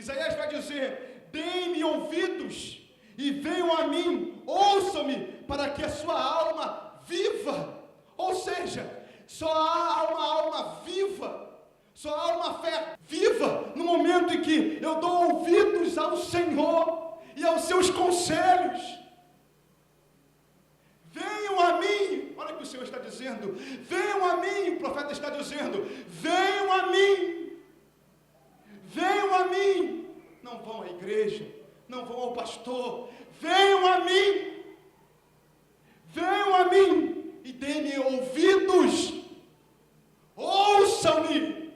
Isaías vai dizer: deem-me ouvidos e venham a mim, ouçam-me, para que a sua alma viva. Ou seja, só há uma alma viva, só há uma fé viva no momento em que eu dou ouvidos ao Senhor e aos seus conselhos. Venham a mim, olha o que o Senhor está dizendo, venham a mim, o profeta está dizendo, venham a mim, venham a mim, não vão à igreja, não vão ao pastor, venham a mim e deem-me ouvidos, ouçam-me,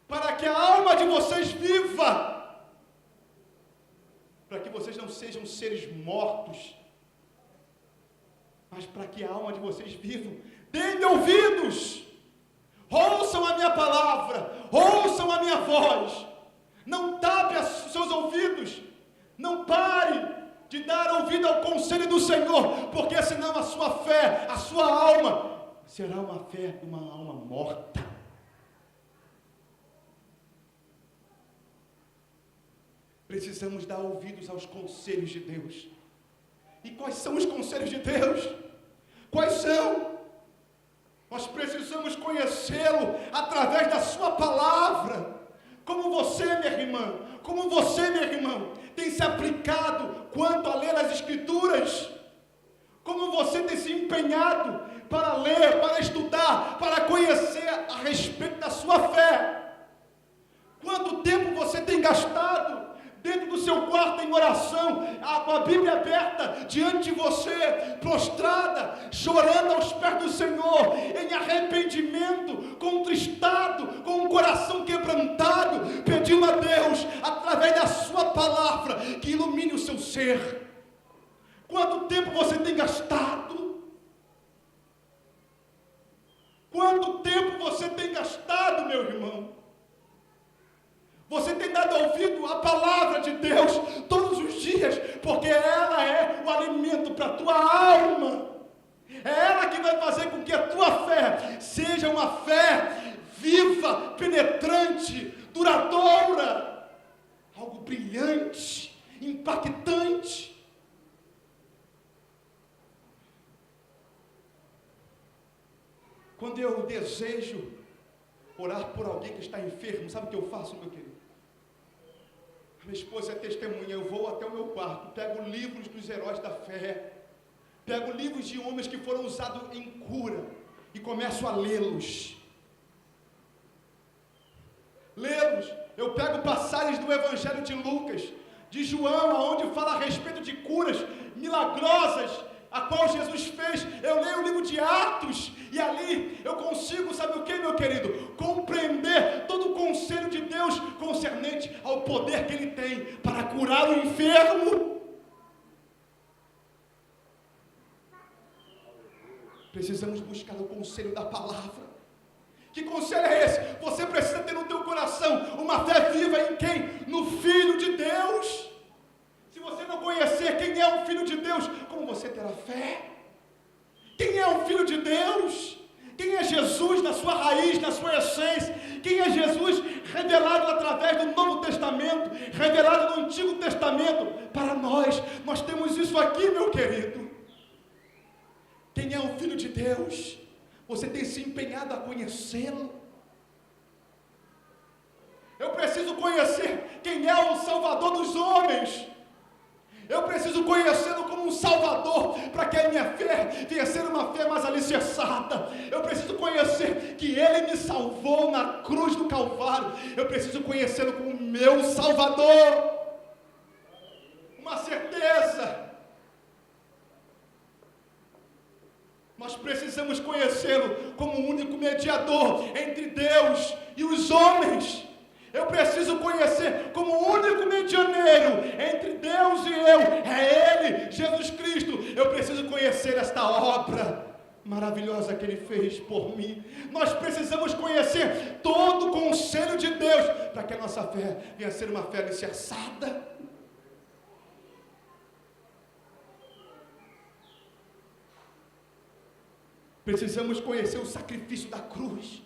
para que a alma de vocês viva, para que vocês não sejam seres mortos, mas para que a alma de vocês vivam. Deem-me ouvidos, ouçam a minha palavra, ouçam a minha voz, não tape os seus ouvidos, não pare de dar ouvido ao conselho do Senhor, porque senão a sua fé, a sua alma, será uma fé de uma alma morta. Precisamos dar ouvidos aos conselhos de Deus. E quais são os conselhos de Deus? Quais são? Nós precisamos conhecê-lo através da sua palavra. Como você, minha irmã, como você, meu irmão, tem se aplicado quanto a ler as Escrituras? Como você tem se empenhado para ler, para estudar, para conhecer a respeito da sua fé? Quanto tempo você tem gastado dentro do seu quarto em oração, com a Bíblia aberta diante de você, prostrada, chorando aos pés do Senhor, em arrependimento, contristado, com o coração quebrantado, pedindo a Deus, através da sua palavra, que ilumine o seu ser? Quanto tempo você tem gastado? Quanto tempo você tem gastado, meu irmão? Você tem dado ouvido à palavra de Deus todos os dias, porque ela é o alimento para a tua alma. É ela que vai fazer com que a tua fé seja uma fé viva, penetrante, duradoura, algo brilhante, impactante. Quando eu desejo orar por alguém que está enfermo, sabe o que eu faço, meu querido? Minha esposa é testemunha, eu vou até o meu quarto, pego livros dos heróis da fé, pego livros de homens que foram usados em cura e começo a lê-los. Eu pego passagens do Evangelho de Lucas, de João, onde fala a respeito de curas milagrosas, a qual Jesus fez. Eu leio o livro de Atos, e ali eu consigo, sabe o que, meu querido? Compreender todo o conselho de Deus concernente ao poder que Ele tem para curar o enfermo. Precisamos buscar o conselho da palavra. Que conselho é esse? Você precisa ter no teu coração uma fé viva em quem? No Filho de Deus. Se você não conhecer quem é o Filho de Deus, como você terá fé? Quem é o Filho de Deus? Quem é Jesus na sua raiz, na sua essência? Quem é Jesus revelado através do Novo Testamento, revelado no Antigo Testamento para nós? Nós temos isso aqui, meu querido. Quem é o Filho de Deus? Você tem se empenhado a conhecê-lo? Eu preciso conhecer quem é o Salvador dos homens. Eu preciso conhecê-lo como um Salvador, para que a minha fé venha ser uma fé mais alicerçada. Eu preciso conhecer que Ele me salvou na cruz do Calvário. Eu preciso conhecê-lo como meu Salvador. Uma certeza. Nós precisamos conhecê-lo como o único mediador entre Deus e os homens. Eu preciso conhecer como o único medianeiro entre Deus e eu. É Ele, Jesus Cristo. Eu preciso conhecer esta obra maravilhosa que Ele fez por mim. Nós precisamos conhecer todo o conselho de Deus, para que a nossa fé venha a ser uma fé alicerçada. Precisamos conhecer o sacrifício da cruz.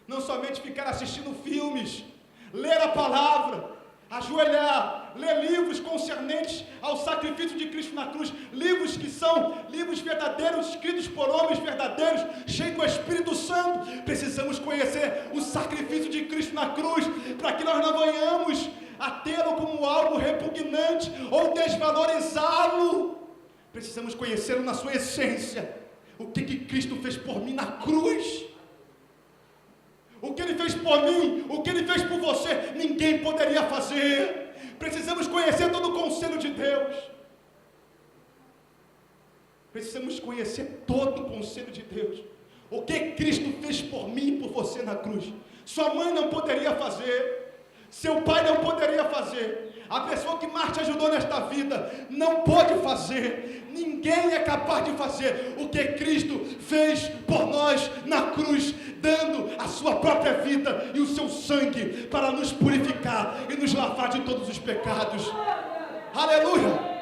Não somente ficar assistindo filmes, ler a palavra, ajoelhar, ler livros concernentes ao sacrifício de Cristo na cruz, livros que são livros verdadeiros, escritos por homens verdadeiros, cheios do Espírito Santo. Precisamos conhecer o sacrifício de Cristo na cruz, para que nós não venhamos a tê-lo como algo repugnante, ou desvalorizá-lo. Precisamos conhecê-lo na sua essência, o que Cristo fez por mim na cruz. O que Ele fez por mim, o que Ele fez por você, ninguém poderia fazer. Precisamos conhecer todo o conselho de Deus. Precisamos conhecer todo o conselho de Deus. O que Cristo fez por mim e por você na cruz. Sua mãe não poderia fazer, seu pai não poderia fazer, a pessoa que mais te ajudou nesta vida não pode fazer. Ninguém é capaz de fazer o que Cristo fez por nós na cruz, dando a sua própria vida e o seu sangue para nos purificar e nos lavar de todos os pecados. Aleluia!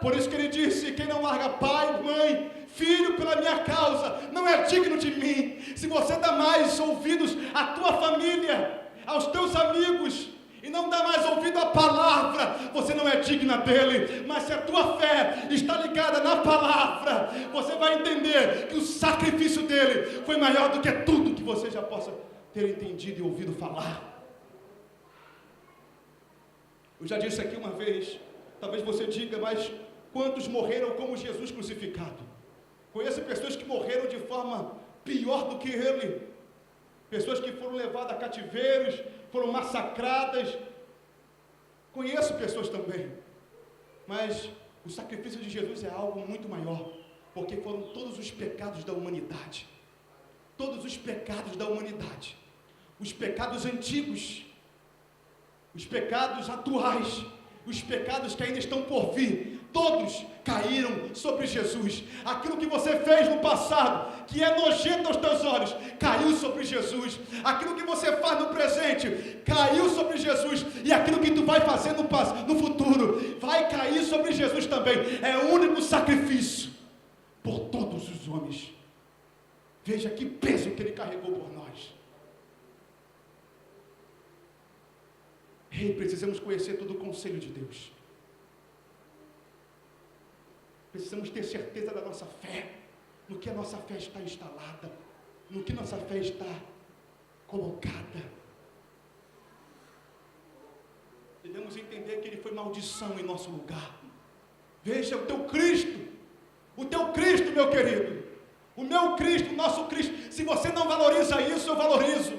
Por isso que ele disse: quem não larga pai, mãe, filho pela minha causa, não é digno de mim. Se você dá mais ouvidos à tua família, aos teus amigos, e não dá mais ouvido à palavra, você não é digna dele. Mas se a tua fé está ligada na palavra, você vai entender que o sacrifício dele foi maior do que tudo que você já possa ter entendido e ouvido falar. Eu já disse aqui uma vez, talvez você diga, mas quantos morreram como Jesus crucificado? Conheço pessoas que morreram de forma pior do que ele, pessoas que foram levadas a cativeiros, foram massacradas. Conheço pessoas também, mas o sacrifício de Jesus é algo muito maior, porque foram todos os pecados da humanidade, todos os pecados da humanidade, os pecados antigos, os pecados atuais, os pecados que ainda estão por vir, todos caíram sobre Jesus. Aquilo que você fez no passado, que é nojento aos teus olhos, caiu sobre Jesus. Aquilo que você faz no presente, caiu sobre Jesus. E aquilo que tu vai fazer no futuro, vai cair sobre Jesus também. É o único sacrifício por todos os homens. Veja que peso que ele carregou por nós. Precisamos conhecer todo o conselho de Deus. Precisamos ter certeza da nossa fé, no que a nossa fé está instalada, no que nossa fé está colocada. Devemos entender que ele foi maldição em nosso lugar. Veja o teu Cristo, meu querido, o meu Cristo, o nosso Cristo. Se você não valoriza isso, eu valorizo.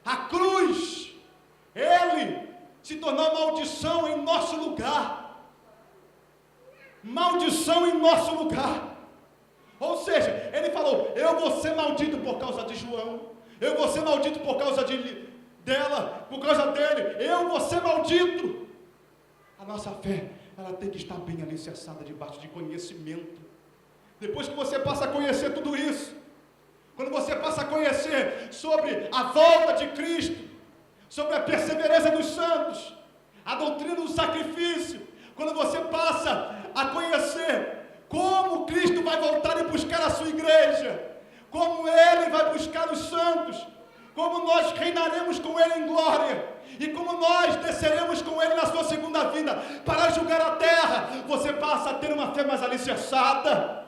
A cruz, ele se tornou maldição em nosso lugar. Maldição em nosso lugar. Ou seja, ele falou: eu vou ser maldito por causa de João, eu vou ser maldito por causa dela, por causa dele, eu vou ser maldito. A nossa fé, ela tem que estar bem alicerçada debaixo de conhecimento. Depois que você passa a conhecer tudo isso, quando você passa a conhecer sobre a volta de Cristo, sobre a perseverança dos santos, a doutrina do sacrifício, quando você passa a conhecer como Cristo vai voltar e buscar a sua igreja, como Ele vai buscar os santos, como nós reinaremos com Ele em glória, e como nós desceremos com Ele na sua segunda vinda, para julgar a terra, você passa a ter uma fé mais alicerçada,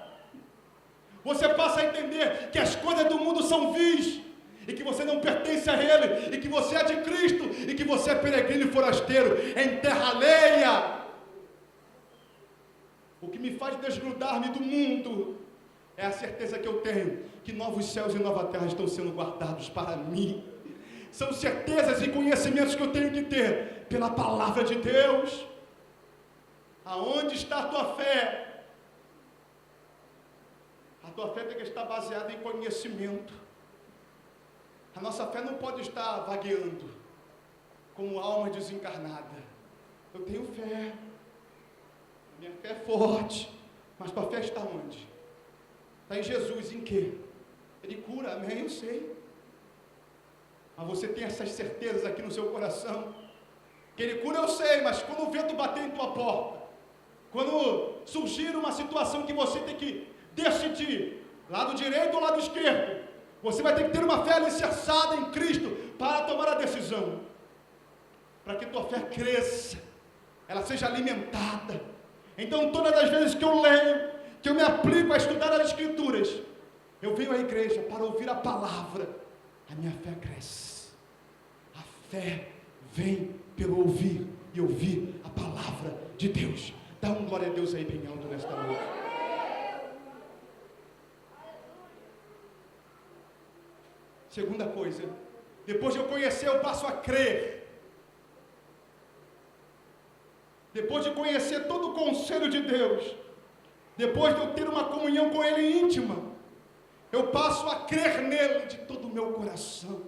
você passa a entender que as coisas do mundo são vis, e que você não pertence a Ele, e que você é de Cristo, e que você é peregrino e forasteiro em terra alheia. O que me faz desgrudar-me do mundo é a certeza que eu tenho, que novos céus e nova terra estão sendo guardados para mim. São certezas e conhecimentos que eu tenho que ter pela palavra de Deus. Aonde está a tua fé? A tua fé tem que estar baseada em conhecimento. A nossa fé não pode estar vagueando como alma desencarnada. Eu tenho fé, minha fé é forte, mas tua fé está onde? Está em Jesus, em quê? Ele cura, amém, eu sei. Mas você tem essas certezas aqui no seu coração, que Ele cura, eu sei, mas quando o vento bater em tua porta, quando surgir uma situação que você tem que decidir, lado direito ou lado esquerdo, você vai ter que ter uma fé alicerçada em Cristo para tomar a decisão. coração, para que tua fé cresça, ela seja alimentada. Então, todas as vezes que eu leio, que eu me aplico a estudar as Escrituras, eu venho à igreja para ouvir a palavra, a minha fé cresce. A fé vem pelo ouvir, e ouvir a palavra de Deus. Dá um glória a Deus aí bem alto nesta noite. Segunda coisa, depois de eu conhecer, eu passo a crer. Depois de conhecer todo o conselho de Deus, depois de eu ter uma comunhão com Ele íntima, eu passo a crer nele de todo o meu coração.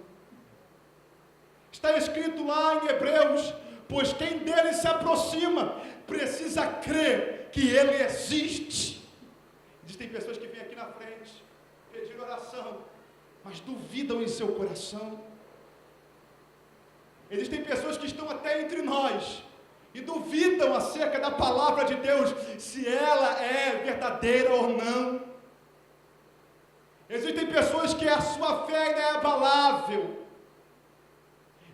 Está escrito lá em Hebreus: pois quem dele se aproxima, precisa crer que ele existe. Existem pessoas que vêm aqui na frente, pedir oração, mas duvidam em seu coração. Existem pessoas que estão até entre nós, e duvidam acerca da palavra de Deus, se ela é verdadeira ou não. Existem pessoas que a sua fé ainda é abalável.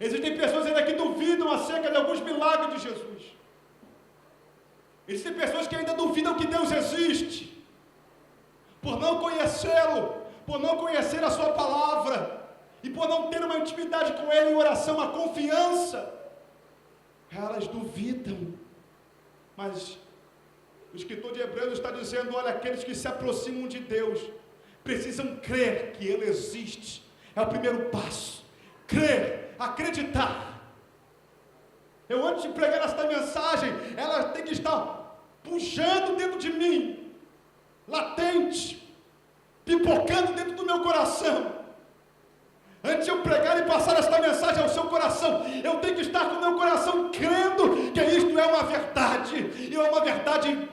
Existem pessoas ainda que duvidam acerca de alguns milagres de Jesus. Existem pessoas que ainda duvidam que Deus existe, por não conhecê-lo, por não conhecer a sua palavra, e por não ter uma intimidade com Ele em oração, uma confiança. Elas duvidam. Mas o escritor de Hebreus está dizendo: olha, aqueles que se aproximam de Deus precisam crer que Ele existe. É o primeiro passo. Crer, acreditar. Eu, antes de pregar esta mensagem, ela tem que estar puxando dentro de mim, latente, pipocando dentro do meu coração. Antes de eu pregar e passar esta mensagem ao seu coração, eu tenho que estar com o meu coração crendo que isto é uma verdade, e é uma verdade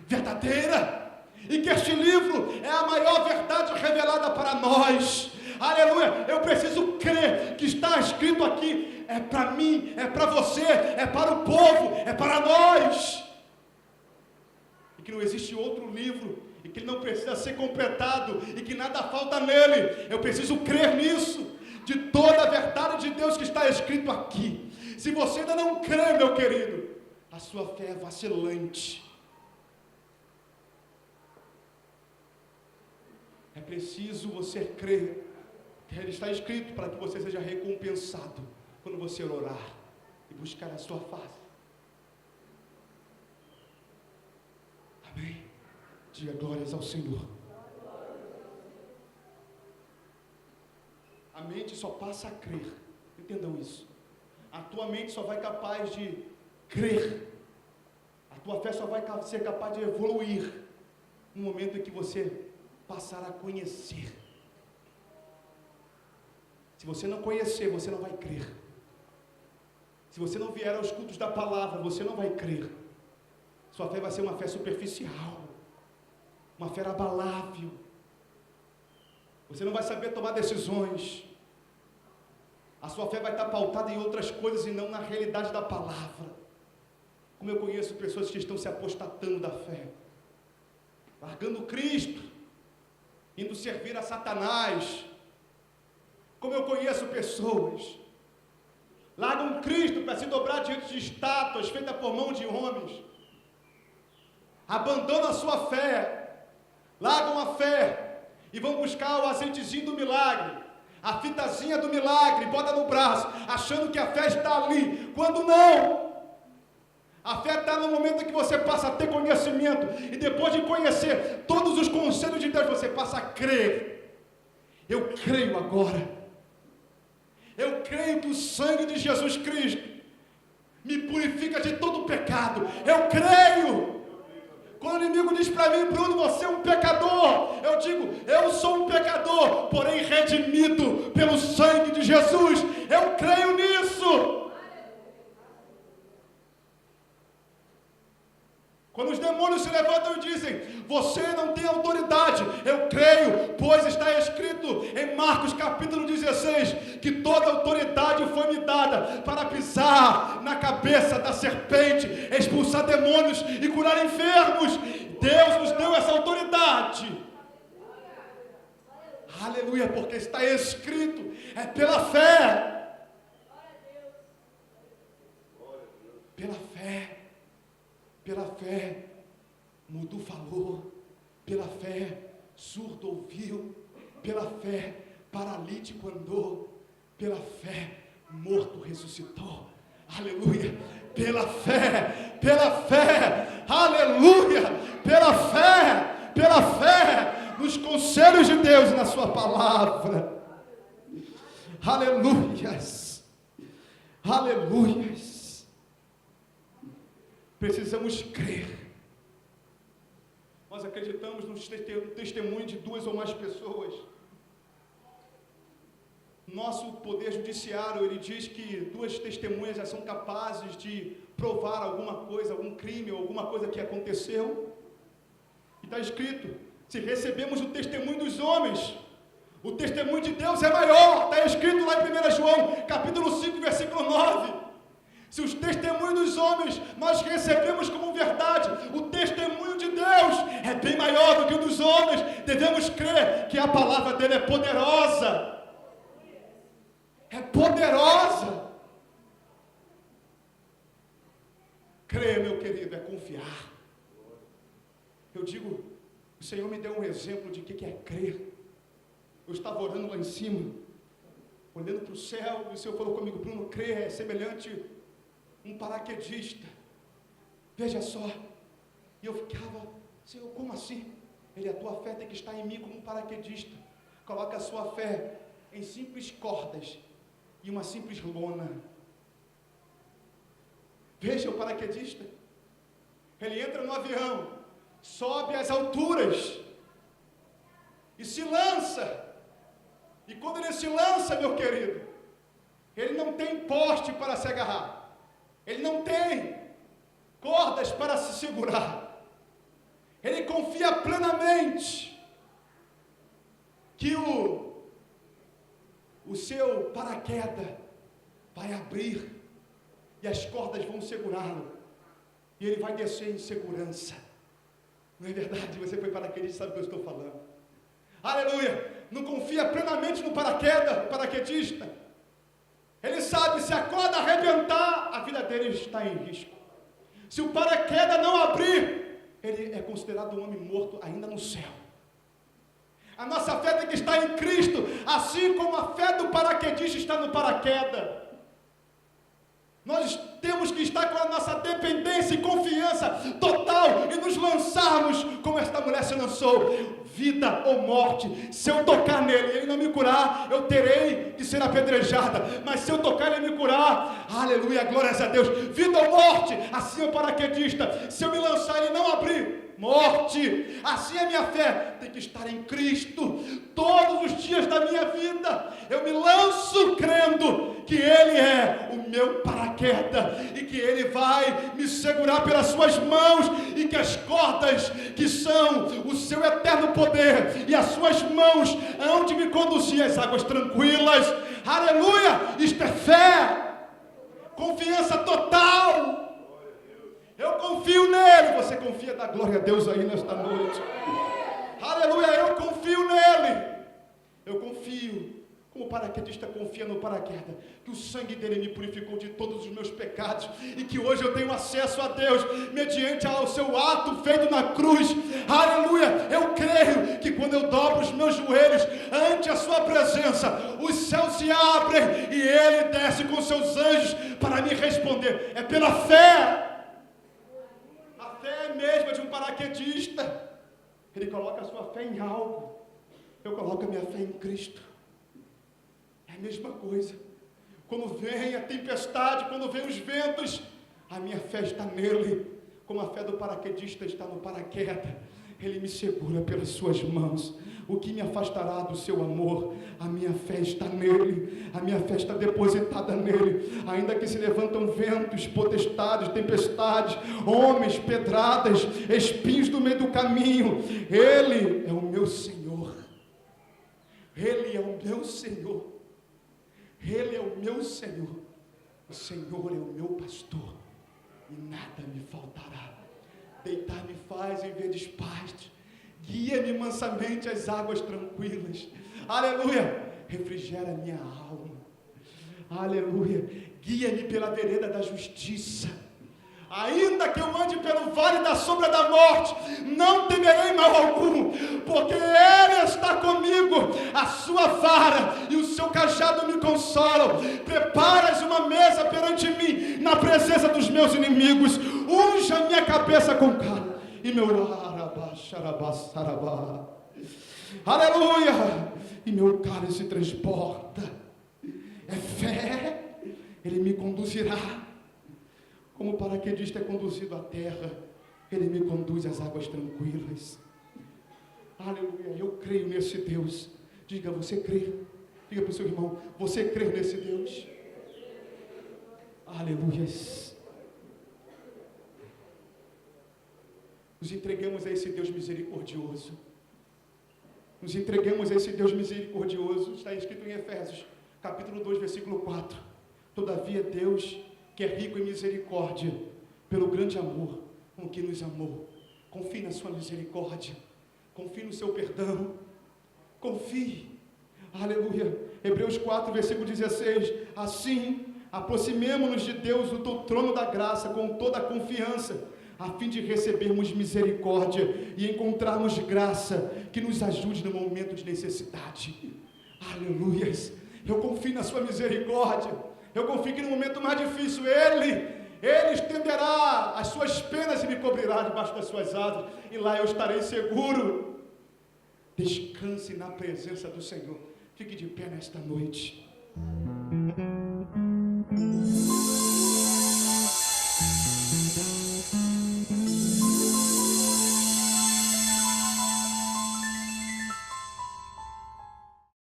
verdadeira, e que este livro é a maior verdade revelada para nós. Aleluia! Eu preciso crer que está escrito aqui, é para mim, é para você, é para o povo, é para nós, e que não existe outro livro, e que ele não precisa ser completado, e que nada falta nele. Eu preciso crer nisso, de toda a verdade de Deus que está escrito aqui. Se você ainda não crê, meu querido, a sua fé é vacilante. É preciso você crer que ele está escrito, para que você seja recompensado quando você orar e buscar a sua face. Amém? Diga glórias ao Senhor. A mente só passa a crer. Entendam isso. A tua mente só vai capaz de crer. A tua fé só vai ser capaz de evoluir no momento em que você passar a conhecer. Se você não conhecer, você não vai crer. Se você não vier aos cultos da palavra, você não vai crer. Sua fé vai ser uma fé superficial, uma fé abalável. Você não vai saber tomar decisões. A sua fé vai estar pautada em outras coisas e não na realidade da palavra. Como eu conheço pessoas que estão se apostatando da fé, largando Cristo, indo servir a Satanás. Como eu conheço pessoas, largam Cristo para se dobrar diante de estátuas feitas por mão de homens, abandonam a sua fé, largam a fé e vão buscar o azeitezinho do milagre, a fitazinha do milagre, bota no braço, achando que a fé está ali, quando não. A fé está no momento em que você passa a ter conhecimento, e depois de conhecer todos os conselhos de Deus, você passa a crer. Eu creio agora. Eu creio que o sangue de Jesus Cristo me purifica de todo pecado. Eu creio. Quando o inimigo diz para mim: Bruno, você é um pecador, eu digo: eu sou um pecador, porém redimido pelo sangue de Jesus. Eu creio nisso. Quando os demônios se levantam e dizem: você não tem autoridade, eu creio, pois está escrito em Marcos capítulo 16, que toda autoridade foi me dada para pisar na cabeça da serpente, expulsar demônios e curar enfermos. Deus nos deu essa autoridade. Aleluia, porque está escrito, é pela fé. Pela fé, mudo falou. Pela fé, surdo ouviu. Pela fé, paralítico andou. Pela fé, morto ressuscitou. Aleluia. Pela fé, aleluia. Pela fé, nos conselhos de Deus e na sua palavra. Aleluias. Precisamos crer. Nós acreditamos no testemunho de 2 ou mais pessoas. Nosso poder judiciário, ele diz que 2 testemunhas já são capazes de provar alguma coisa, algum crime ou alguma coisa que aconteceu. E está escrito, se recebemos o testemunho dos homens, o testemunho de Deus é maior. Está escrito lá em 1 João, capítulo 5, versículo 9. Se os testemunhos dos homens nós recebemos como verdade, o testemunho de Deus é bem maior do que o dos homens. Devemos crer que a palavra dele é poderosa. É poderosa. Crer, meu querido, é confiar. Eu digo, o Senhor me deu um exemplo de que é crer. Eu estava orando lá em cima, olhando para o céu, e o Senhor falou comigo, Bruno, crer é semelhante a um paraquedista. Veja só. E eu ficava, Senhor, como assim? Ele, a tua fé tem que estar em mim como um paraquedista. Coloca a sua fé em simples cordas e uma simples lona. Veja o paraquedista. Ele entra no avião, sobe às alturas e se lança. E quando ele se lança, meu querido, ele não tem poste para se agarrar. Ele não tem cordas para se segurar. Ele confia plenamente que o seu paraquedas vai abrir e as cordas vão segurá-lo. E ele vai descer em segurança. Não é verdade? Você foi paraquedista, sabe o que eu estou falando. Aleluia! Não confia plenamente no paraquedista. Ele sabe, se a corda arrebentar, a vida dele está em risco. Se o paraquedas não abrir, ele é considerado um homem morto ainda no céu. A nossa fé tem que estar em Cristo, assim como a fé do paraquedista está no paraquedas. Nós temos que estar com a nossa dependência e confiança total e nos lançarmos como esta mulher se lançou. Vida ou morte, se eu tocar nele e ele não me curar, eu terei de ser apedrejada, mas se eu tocar ele me curar, aleluia, glórias a Deus. Vida ou morte, assim é o paraquedista. Se eu me lançar e ele não abrir, morte. Assim a minha fé tem que estar em Cristo todos os dias da minha vida. Eu me lanço crendo que Ele é o meu paraquedas e que Ele vai me segurar pelas suas mãos e que as cordas que são o seu eterno poder e as suas mãos hão de me conduzir às águas tranquilas. Aleluia! Isto é fé, confiança total. Eu confio nele. Você confia? Dá glória a Deus aí nesta noite. Aleluia, eu confio nele. Eu confio, como o paraquedista confia no paraquedas, que o sangue dele me purificou de todos os meus pecados e que hoje eu tenho acesso a Deus mediante ao seu ato feito na cruz. Aleluia, eu creio que quando eu dobro os meus joelhos ante a sua presença, os céus se abrem e ele desce com seus anjos para me responder. É pela fé. Fé mesmo de um paraquedista. Ele coloca a sua fé em algo. Eu coloco a minha fé em Cristo. É a mesma coisa. Quando vem a tempestade, quando vem os ventos, a minha fé está nele. Como a fé do paraquedista está no paraquedas. Ele me segura pelas suas mãos. O que me afastará do seu amor? A minha fé está nele. A minha fé está depositada nele. Ainda que se levantam ventos, potestades, tempestades, homens, pedradas, espinhos no meio do caminho, Ele é o meu Senhor. Ele é o meu Senhor. Ele é o meu Senhor. O Senhor é o meu pastor e nada me faltará. Deitar-me faz em verdes pastos, guia-me mansamente às águas tranquilas. Aleluia, refrigera minha alma. Aleluia, guia-me pela vereda da justiça. Ainda que eu ande pelo vale da sombra da morte, não temerei mal algum, porque Ele está comigo, a sua vara e o seu cajado me consolam. Preparas uma mesa perante mim, na presença dos meus inimigos. Unja minha cabeça com calho, e meu arabaxarabassarabá. Aleluia! E meu cálice transborda. É fé, Ele me conduzirá. Como o paraquedista é conduzido à terra, Ele me conduz às águas tranquilas. Aleluia, eu creio nesse Deus. Diga, você crê? Diga para o seu irmão, você crê nesse Deus? Aleluia. Nos entregamos a esse Deus misericordioso. Nos entregamos a esse Deus misericordioso. Está escrito em Efésios, capítulo 2, versículo 4. Todavia Deus, que é rico em misericórdia, pelo grande amor com que nos amou, confie na sua misericórdia, confie no seu perdão, confie. Aleluia. Hebreus 4, versículo 16. Assim, aproximemo-nos de Deus, do trono da graça, com toda a confiança, a fim de recebermos misericórdia e encontrarmos graça que nos ajude no momento de necessidade. Aleluia. Eu confio na sua misericórdia. Eu confio que no momento mais difícil, Ele estenderá as suas penas e me cobrirá debaixo das suas asas, e lá eu estarei seguro. Descanse na presença do Senhor. Fique de pé nesta noite.